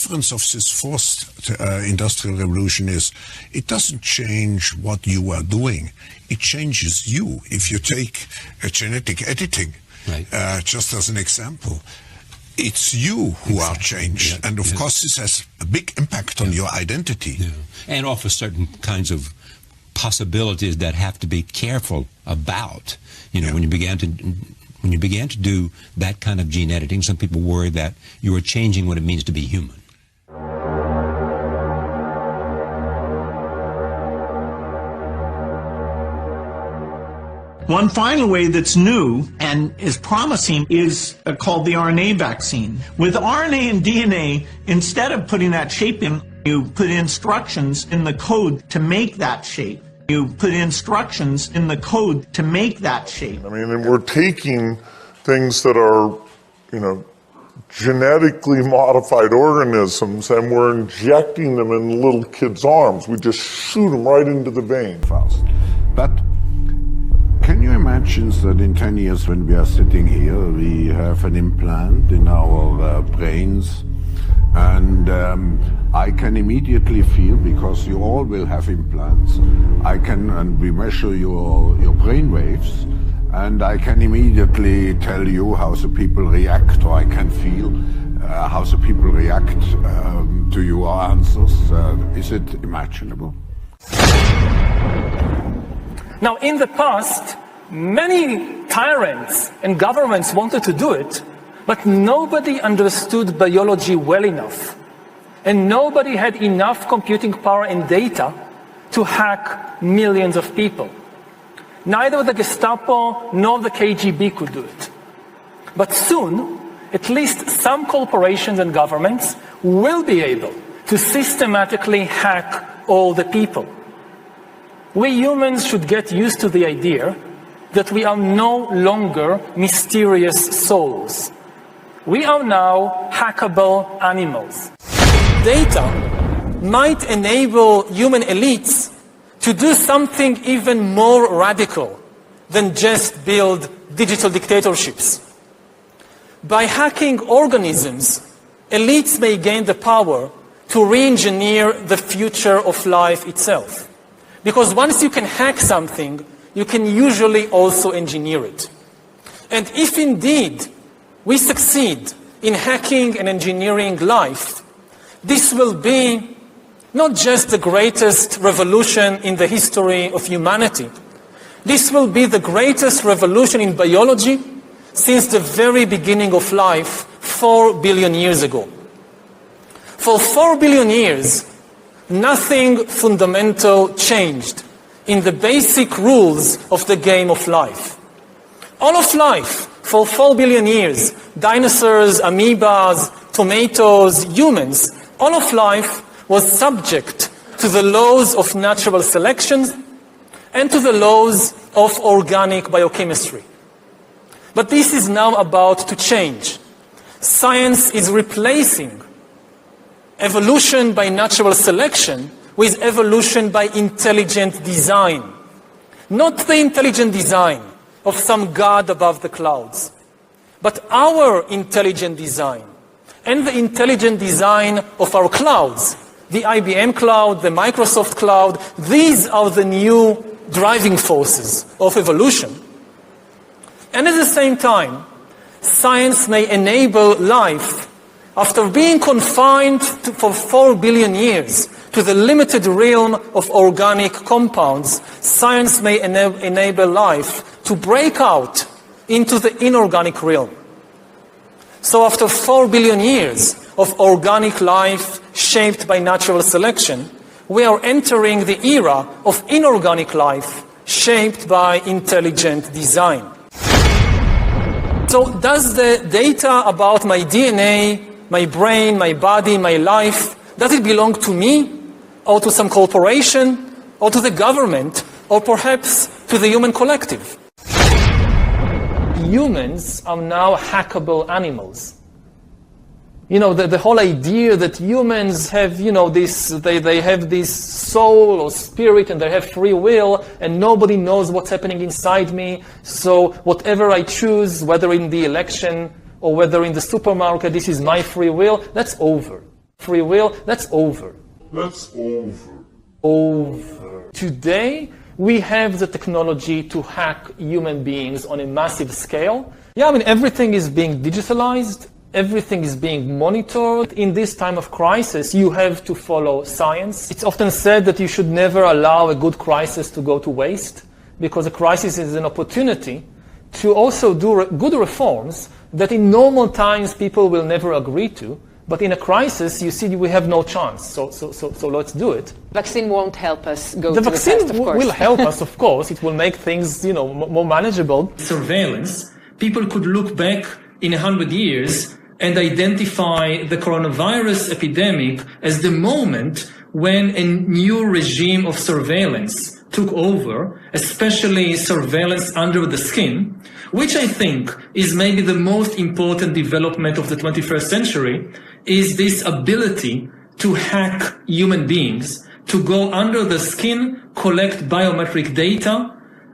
difference of this fourth industrial revolution is it doesn't change what you are doing. It changes you. If you take genetic editing, right. Just as an example, it's you who are changed. Yeah. And of course, this has a big impact on your identity. Yeah. And offers certain kinds of possibilities that have to be careful about. You know, when you began to do that kind of gene editing, some people worry that you are changing what it means to be human. One final way that's new and is promising is called the RNA vaccine. With RNA and DNA, instead of putting that shape in, you put instructions in the code to make that shape. You put instructions in the code to make that shape. I mean, and we're taking things that are, genetically modified organisms, and we're injecting them in little kids' arms. We just shoot them right into the vein. Fast. But can you imagine that in 10 years when we are sitting here, we have an implant in our brains, and I can immediately feel, because you all will have implants, and we measure your brain waves, and I can immediately tell you how the people react, or I can feel how the people react to your answers. Is it imaginable? Now, in the past, many tyrants and governments wanted to do it, but nobody understood biology well enough. And nobody had enough computing power and data to hack millions of people. Neither the Gestapo nor the KGB could do it. But soon, at least some corporations and governments will be able to systematically hack all the people. We humans should get used to the idea that we are no longer mysterious souls. We are now hackable animals. Data might enable human elites to do something even more radical than just build digital dictatorships. By hacking organisms, elites may gain the power to re-engineer the future of life itself. Because once you can hack something, you can usually also engineer it. And if indeed we succeed in hacking and engineering life, this will be not just the greatest revolution in the history of humanity. This will be the greatest revolution in biology since the very beginning of life 4 billion years ago. For 4 billion years, nothing fundamental changed in the basic rules of the game of life. All of life, for 4 billion years, dinosaurs, amoebas, tomatoes, humans, all of life was subject to the laws of natural selection and to the laws of organic biochemistry. But this is now about to change. Science is replacing evolution by natural selection with evolution by intelligent design. Not the intelligent design of some god above the clouds, but our intelligent design and the intelligent design of our clouds. The IBM cloud, the Microsoft cloud, these are the new driving forces of evolution. And at the same time, science may enable life, after being confined for 4 billion years to the limited realm of organic compounds, science may enable life to break out into the inorganic realm. So after 4 billion years of organic life shaped by natural selection, we are entering the era of inorganic life shaped by intelligent design. So does the data about my DNA, my brain, my body, my life, does it belong to me, or to some corporation, or to the government, or perhaps to the human collective? Humans are now hackable animals. You know, the whole idea that humans have, they have this soul or spirit and they have free will and nobody knows what's happening inside me. So whatever I choose, whether in the election or whether in the supermarket, this is my free will, that's over. free will, that's over. That's over. Over. Today, we have the technology to hack human beings on a massive scale. Yeah, I mean, everything is being digitalized. Everything is being monitored. In this time of crisis, you have to follow science. It's often said that you should never allow a good crisis to go to waste, because a crisis is an opportunity to also do good reforms that in normal times people will never agree to. But in a crisis, you see, we have no chance. So let's do it. Vaccine won't help us go the to vaccine the test, of course. will help us, of course. It will make things, more manageable. Surveillance, people could look back in 100 years and identify the coronavirus epidemic as the moment when a new regime of surveillance took over, especially surveillance under the skin, which I think is maybe the most important development of the 21st century, is this ability to hack human beings, to go under the skin, collect biometric data,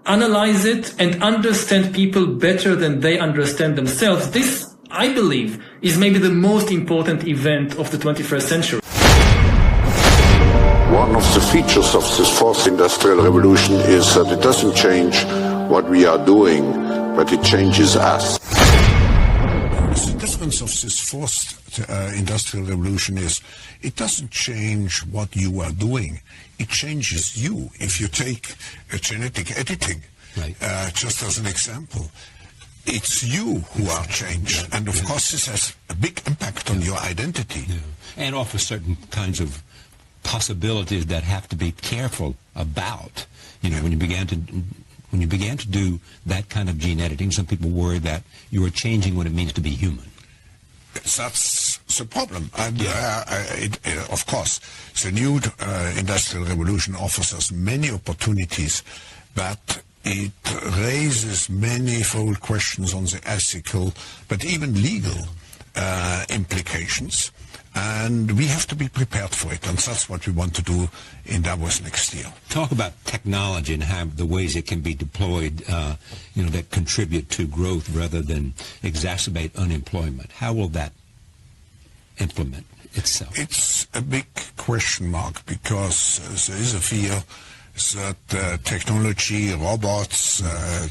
analyze it, and understand people better than they understand themselves. This, I believe, is maybe the most important event of the 21st century. One of the features of this fourth industrial revolution is that it doesn't change what we are doing, but it changes us. The difference of this fourth industrial revolution is it doesn't change what you are doing, it changes you. If you take genetic editing, right. Just as an example, it's you who are changed, and of course this has a big impact on your identity. Yeah. And offers certain kinds of possibilities that have to be careful about. When you began to do that kind of gene editing, some people worry that you are changing what it means to be human. That's the problem. And of course, the new industrial revolution offers us many opportunities, but it raises manifold questions on the ethical, but even legal implications. And we have to be prepared for it, and that's what we want to do in Davos next year. Talk about technology and how the ways it can be deployed, that contribute to growth rather than exacerbate unemployment. How will that implement itself? It's a big question mark, because there is a fear that technology, robots,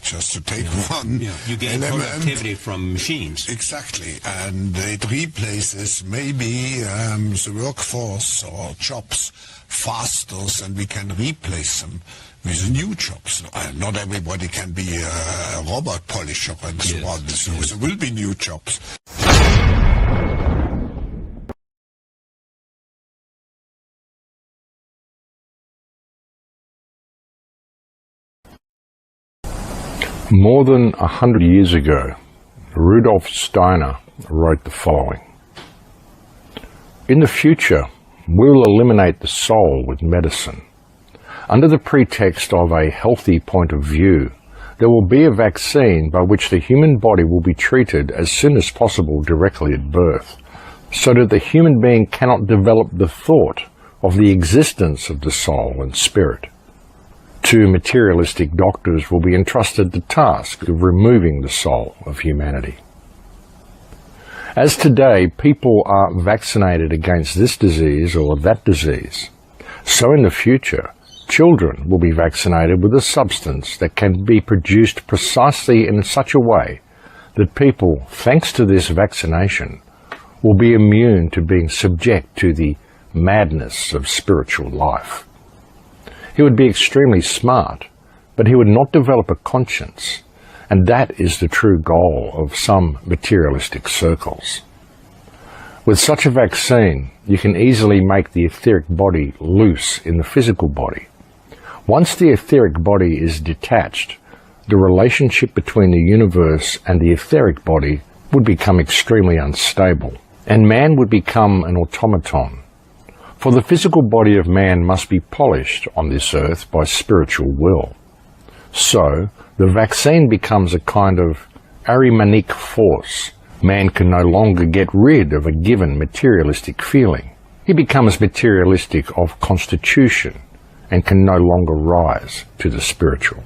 just to take one. You gain productivity from machines. Exactly, and it replaces maybe the workforce or jobs faster than we can replace them with new jobs. Not everybody can be a robot polisher and so on, so there will be new jobs. More than 100 years ago, Rudolf Steiner wrote the following: "In the future, we will eliminate the soul with medicine. Under the pretext of a healthy point of view, there will be a vaccine by which the human body will be treated as soon as possible directly at birth, so that the human being cannot develop the thought of the existence of the soul and spirit. Two materialistic doctors will be entrusted the task of removing the soul of humanity." As today people are vaccinated against this disease or that disease, so in the future children will be vaccinated with a substance that can be produced precisely in such a way that people, thanks to this vaccination, will be immune to being subject to the madness of spiritual life. He would be extremely smart, but he would not develop a conscience, and that is the true goal of some materialistic circles. With such a vaccine, you can easily make the etheric body loose in the physical body. Once the etheric body is detached, the relationship between the universe and the etheric body would become extremely unstable, and man would become an automaton. For the physical body of man must be polished on this earth by spiritual will. So, the vaccine becomes a kind of Ahrimanic force. Man can no longer get rid of a given materialistic feeling. He becomes materialistic of constitution and can no longer rise to the spiritual.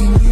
wasn't